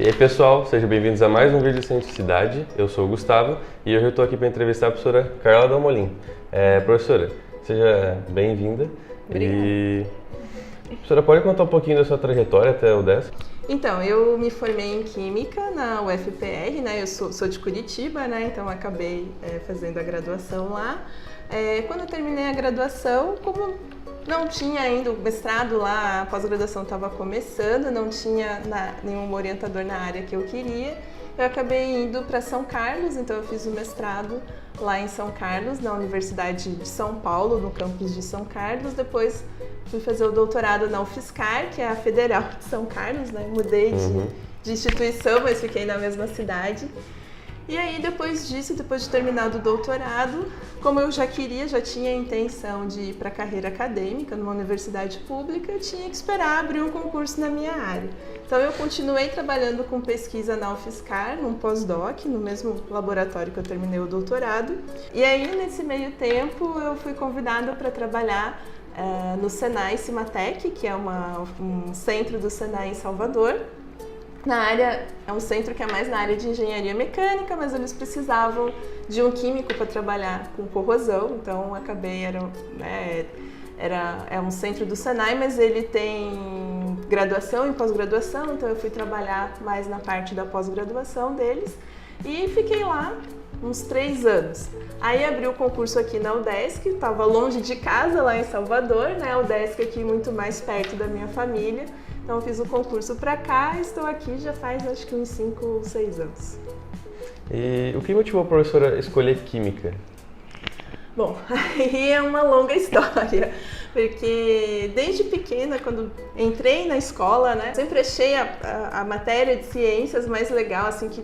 E aí pessoal, sejam bem-vindos a mais um vídeo de Cientificidade. Eu sou o Gustavo e hoje eu estou aqui para entrevistar a professora Carla Dalmolin. Professora, seja bem-vinda. Obrigada. E professora, pode contar um pouquinho da sua trajetória até o UDESC? Então, eu me formei em Química na UFPR, né? Eu sou de Curitiba, né? Então acabei fazendo a graduação lá. Quando eu terminei a graduação, como não tinha ainda o mestrado lá, a pós-graduação estava começando, não tinha nenhum orientador na área que eu queria, eu acabei indo para São Carlos, então eu fiz o mestrado lá em São Carlos, na Universidade de São Paulo, no campus de São Carlos. Depois fui fazer o doutorado na UFSCar, que é a Federal de São Carlos, né? Mudei de instituição, mas fiquei na mesma cidade. E aí, depois disso, depois de terminar o doutorado, como eu já tinha a intenção de ir para a carreira acadêmica numa universidade pública, eu tinha que esperar abrir um concurso na minha área. Então, eu continuei trabalhando com pesquisa na UFSCar, num pós-doc, no mesmo laboratório que eu terminei o doutorado. E aí, nesse meio tempo, eu fui convidada para trabalhar no Senai Cimatec, que é um centro do Senai em Salvador. É um centro que é mais na área de engenharia mecânica, mas eles precisavam de um químico para trabalhar com corrosão, então acabei, é um centro do Senai, mas ele tem graduação e pós-graduação, então eu fui trabalhar mais na parte da pós-graduação deles e fiquei lá uns 3 anos. Aí abri o concurso aqui na UDESC, estava longe de casa, lá em Salvador, né? A UDESC aqui muito mais perto da minha família. Então, eu fiz o concurso para cá e estou aqui já faz, acho que uns 5 ou 6 anos. E o que motivou a professora a escolher Química? Bom, aí é uma longa história, porque desde pequena, quando entrei na escola, né, sempre achei a matéria de ciências mais legal, assim, que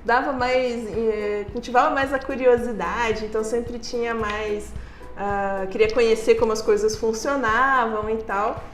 dava mais, cultivava mais a curiosidade, então sempre tinha mais, queria conhecer como as coisas funcionavam e tal.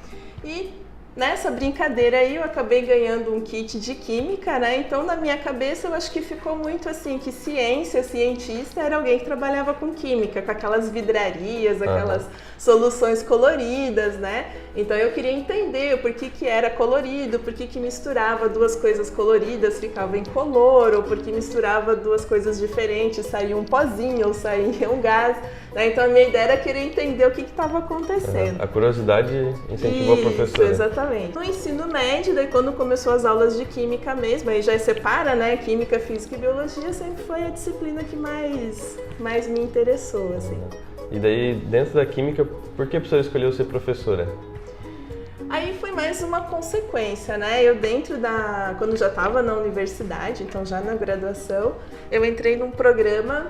E nessa brincadeira aí eu acabei ganhando um kit de química, né? Então na minha cabeça eu acho que ficou muito assim, que cientista era alguém que trabalhava com química, com aquelas vidrarias, aquelas soluções coloridas, né? Então eu queria entender por que era colorido, por que misturava duas coisas coloridas, ficava incolor, ou por que misturava duas coisas diferentes, saía um pozinho ou saía um gás, né? Então a minha ideia era querer entender o que estava acontecendo. A curiosidade incentivou a professora. Exatamente. No ensino médio, daí quando começou as aulas de química mesmo, aí já separa, né? Química, física e biologia sempre foi a disciplina que mais me interessou, assim. E daí, dentro da química, por que a professora escolheu ser professora? Aí foi mais uma consequência, né? Eu quando já estava na universidade, então já na graduação, eu entrei num programa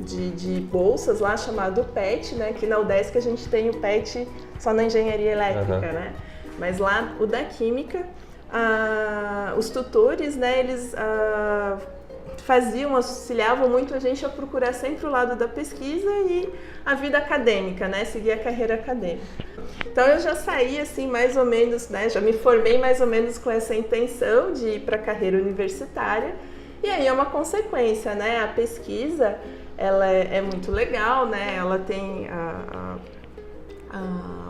de bolsas lá chamado PET, né? Que na UDESC a gente tem o PET só na engenharia elétrica, né? Mas lá, o da química, os tutores, né, eles auxiliavam muito a gente a procurar sempre o lado da pesquisa e a vida acadêmica, né, seguir a carreira acadêmica. Então eu já saí assim mais ou menos, né, já me formei mais ou menos com essa intenção de ir para a carreira universitária. E aí é uma consequência, né, a pesquisa, ela é muito legal, né, ela tem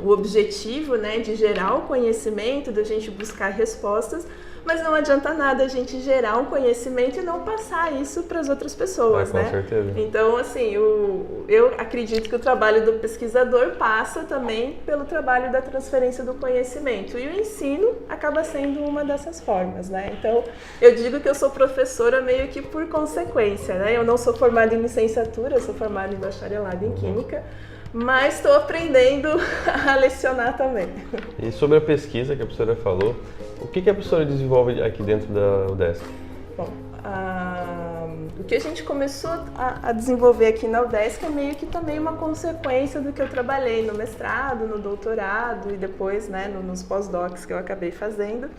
o objetivo, né, de gerar o conhecimento, da gente buscar respostas, mas não adianta nada a gente gerar um conhecimento e não passar isso para as outras pessoas, né? Com certeza. Então, assim, eu acredito que o trabalho do pesquisador passa também pelo trabalho da transferência do conhecimento, e o ensino acaba sendo uma dessas formas, né? Então, eu digo que eu sou professora meio que por consequência, né? Eu não sou formada em licenciatura, eu sou formada em bacharelado em Química, mas estou aprendendo a lecionar também. E sobre a pesquisa que a professora falou, o que a professora desenvolve aqui dentro da UDESC? Bom, o que a gente começou a desenvolver aqui na UDESC é meio que também uma consequência do que eu trabalhei no mestrado, no doutorado e depois, né, nos pós-docs que eu acabei fazendo.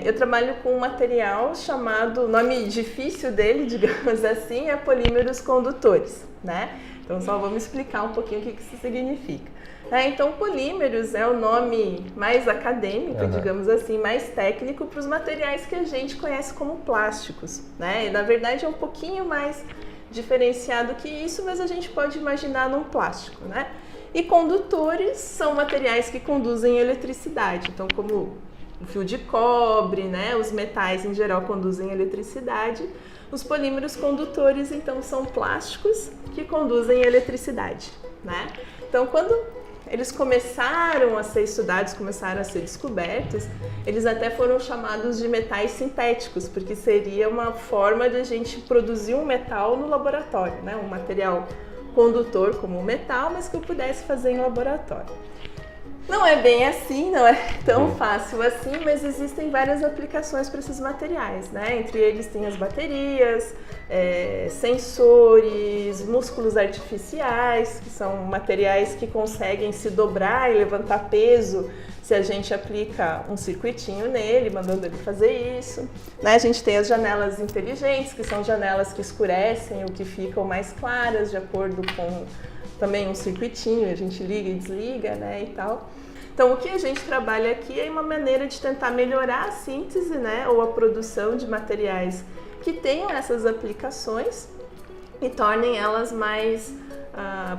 Eu trabalho com um material chamado, o nome difícil dele, digamos assim, é polímeros condutores, né? Então só vamos explicar um pouquinho o que isso significa. Então polímeros é o nome mais acadêmico, digamos assim, mais técnico para os materiais que a gente conhece como plásticos, né? E, na verdade é um pouquinho mais diferenciado que isso, mas a gente pode imaginar num plástico, né? E condutores são materiais que conduzem eletricidade, então como o fio de cobre, né? Os metais em geral conduzem eletricidade. Os polímeros condutores, então, são plásticos que conduzem eletricidade, né? Então, quando eles começaram a ser estudados, começaram a ser descobertos, eles até foram chamados de metais sintéticos, porque seria uma forma de a gente produzir um metal no laboratório, né? Um material condutor como o metal, mas que eu pudesse fazer em laboratório. Não é bem assim, não é tão fácil assim, mas existem várias aplicações para esses materiais, né? Entre eles tem as baterias, sensores, músculos artificiais, que são materiais que conseguem se dobrar e levantar peso se a gente aplica um circuitinho nele, mandando ele fazer isso. Né? A gente tem as janelas inteligentes, que são janelas que escurecem ou que ficam mais claras, de acordo com também um circuitinho, a gente liga e desliga, né, e tal. Então, o que a gente trabalha aqui é uma maneira de tentar melhorar a síntese, né, ou a produção de materiais que tenham essas aplicações e tornem elas mais...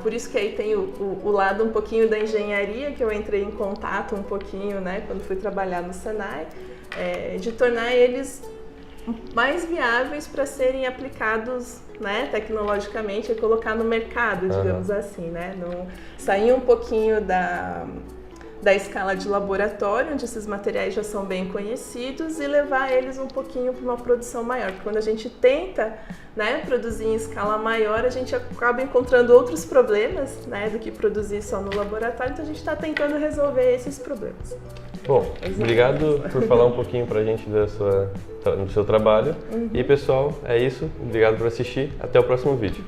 por isso que aí tem o lado um pouquinho da engenharia, que eu entrei em contato um pouquinho, né, quando fui trabalhar no Senai, de tornar eles mais viáveis para serem aplicados, né, tecnologicamente e colocar no mercado, digamos assim, né, sair um pouquinho da escala de laboratório, onde esses materiais já são bem conhecidos, e levar eles um pouquinho para uma produção maior. Porque quando a gente tenta, né, produzir em escala maior, a gente acaba encontrando outros problemas, né, do que produzir só no laboratório, então a gente está tentando resolver esses problemas. Bom, obrigado por falar um pouquinho pra gente do seu trabalho. E pessoal, é isso. Obrigado por assistir. Até o próximo vídeo.